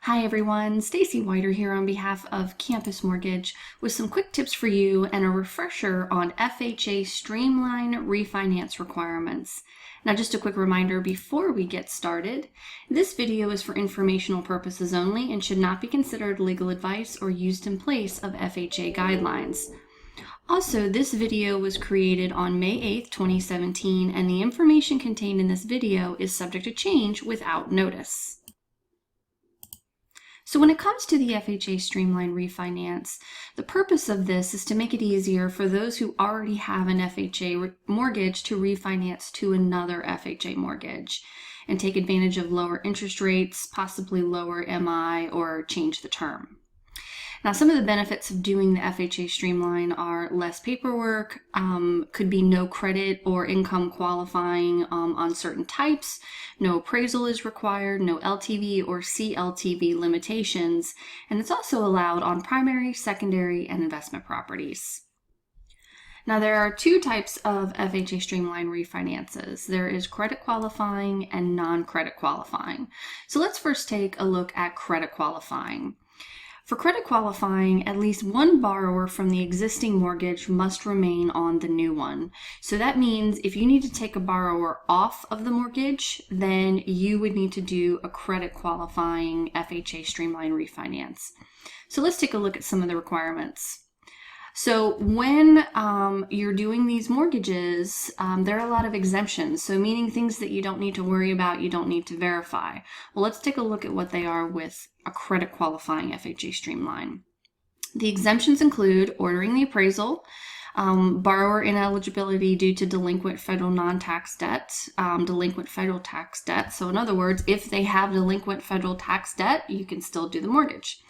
Hi everyone, Stacy Whiter here on behalf of Campus Mortgage with some quick tips for you and a refresher on FHA Streamline refinance requirements. Now just a quick reminder before we get started, this video is for informational purposes only and should not be considered legal advice or used in place of FHA guidelines. Also, this video was created on May 8th, 2017, and the information contained in this video is subject to change without notice. So when it comes to the FHA Streamline refinance, the purpose of this is to make it easier for those who already have an FHA mortgage to refinance to another FHA mortgage and take advantage of lower interest rates, possibly lower MI, or change the term. Now, some of the benefits of doing the FHA Streamline are less paperwork, could be no credit or income qualifying on certain types, no appraisal is required, no LTV or CLTV limitations, and it's also allowed on primary, secondary, and investment properties. Now, there are two types of FHA Streamline refinances. There is credit qualifying and non-credit qualifying. So let's first take a look at credit qualifying. For credit qualifying, at least one borrower from the existing mortgage must remain on the new one. So that means if you need to take a borrower off of the mortgage, then you would need to do a credit qualifying FHA Streamline refinance. So let's take a look at some of the requirements. So when you're doing these mortgages, there are a lot of exemptions. So meaning things that you don't need to worry about, you don't need to verify. Well, let's take a look at what they are with a credit qualifying FHA Streamline. The exemptions include ordering the appraisal, borrower ineligibility due to delinquent federal non-tax debt, delinquent federal tax debt. So in other words, if they have delinquent federal tax debt, you can still do the mortgage.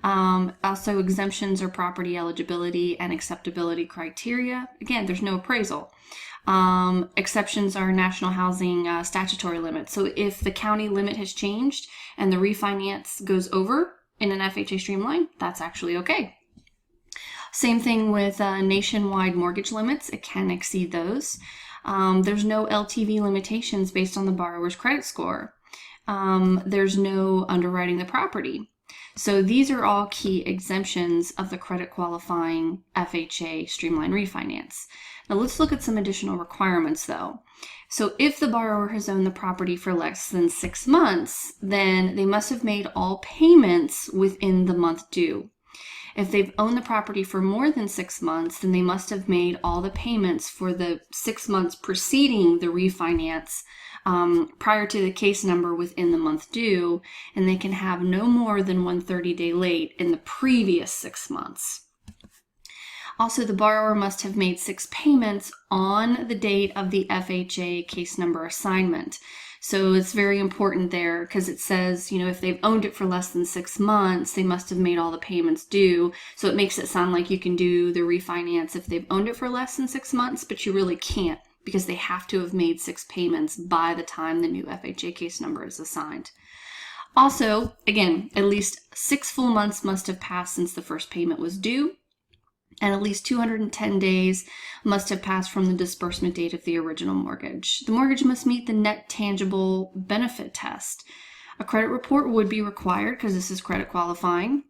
Also, exemptions are property eligibility and acceptability criteria. Again, there's no appraisal. Exceptions are national housing statutory limits. So if the county limit has changed and the refinance goes over in an FHA Streamline, that's actually okay. Same thing with nationwide mortgage limits. It can exceed those. There's no LTV limitations based on the borrower's credit score. There's no underwriting the property. So these are all key exemptions of the credit qualifying FHA Streamline refinance. Now let's look at some additional requirements though. So if the borrower has owned the property for less than 6 months, then they must have made all payments within the month due. If they've owned the property for more than 6 months, then they must have made all the payments for the 6 months preceding the refinance prior to the case number within the month due, and they can have no more than one 30-day late in the previous 6 months. Also, the borrower must have made 6 payments on the date of the FHA case number assignment. So it's very important there because it says, if they've owned it for less than 6 months, they must have made all the payments due. So it makes it sound like you can do the refinance if they've owned it for less than 6 months, but you really can't because they have to have made 6 payments by the time the new FHA case number is assigned. Also, again, at least 6 full months must have passed since the first payment was due, and at least 210 days must have passed from the disbursement date of the original mortgage. The mortgage must meet the net tangible benefit test. A credit report would be required because this is credit qualifying.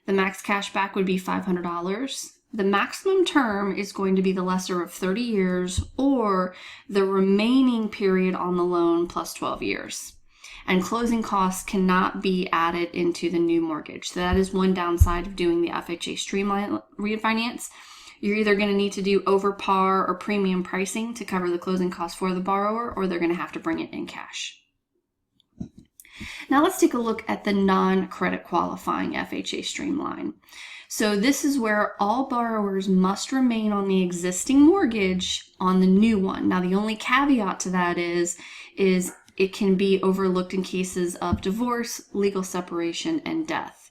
The max cash back would be $500. The maximum term is going to be the lesser of 30 years or the remaining period on the loan plus 12 years. And closing costs cannot be added into the new mortgage. So that is one downside of doing the FHA Streamline refinance. You're either going to need to do over par or premium pricing to cover the closing costs for the borrower, or they're going to have to bring it in cash. Now let's take a look at the non-credit qualifying FHA Streamline. So this is where all borrowers must remain on the existing mortgage on the new one. Now the only caveat to that is it can be overlooked in cases of divorce, legal separation, and death.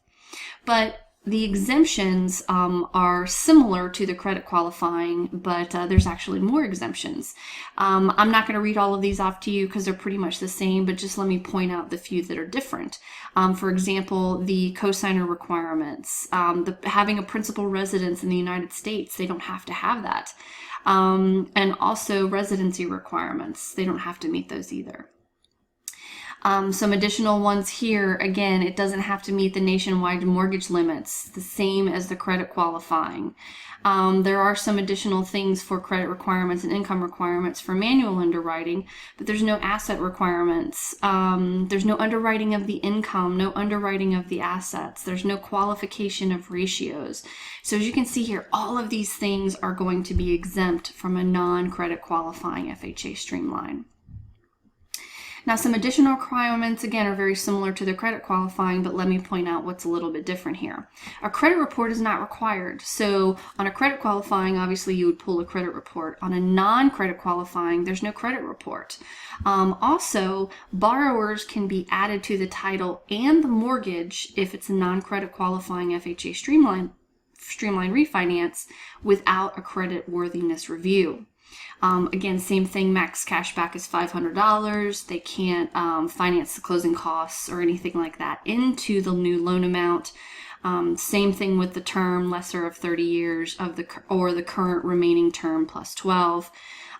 But the exemptions are similar to the credit qualifying, but there's actually more exemptions. I'm not going to read all of these off to you because they're pretty much the same, but just let me point out the few that are different. For example, the cosigner requirements, having a principal residence in the United States, they don't have to have that. And also residency requirements, they don't have to meet those either. Some additional ones here, again, it doesn't have to meet the nationwide mortgage limits, the same as the credit qualifying. There are some additional things for credit requirements and income requirements for manual underwriting, but there's no asset requirements. There's no underwriting of the income, no underwriting of the assets. There's no qualification of ratios. So as you can see here, all of these things are going to be exempt from a non-credit qualifying FHA Streamline. Now, some additional requirements, again, are very similar to the credit qualifying, but let me point out what's a little bit different here. A credit report is not required. So on a credit qualifying, obviously you would pull a credit report. On a non-credit qualifying, there's no credit report. Also, borrowers can be added to the title and the mortgage if it's a non-credit qualifying FHA Streamline refinance without a credit worthiness review. Again, same thing, max cashback is $500. They can't finance the closing costs or anything like that into the new loan amount. Same thing with the term, lesser of 30 years or the current remaining term plus 12.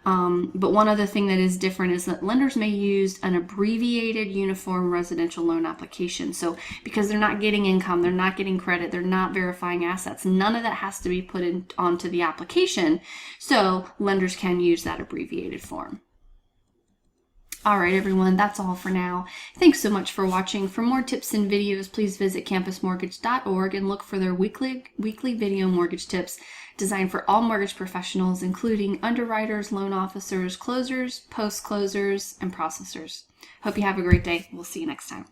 But one other thing that is different is that lenders may use an abbreviated uniform residential loan application. So because they're not getting income, they're not getting credit, they're not verifying assets, none of that has to be put onto the application. So lenders can use that abbreviated form. All right, everyone, that's all for now. Thanks so much for watching. For more tips and videos, please visit campusmortgage.org and look for their weekly video mortgage tips designed for all mortgage professionals, including underwriters, loan officers, closers, post-closers, and processors. Hope you have a great day. We'll see you next time.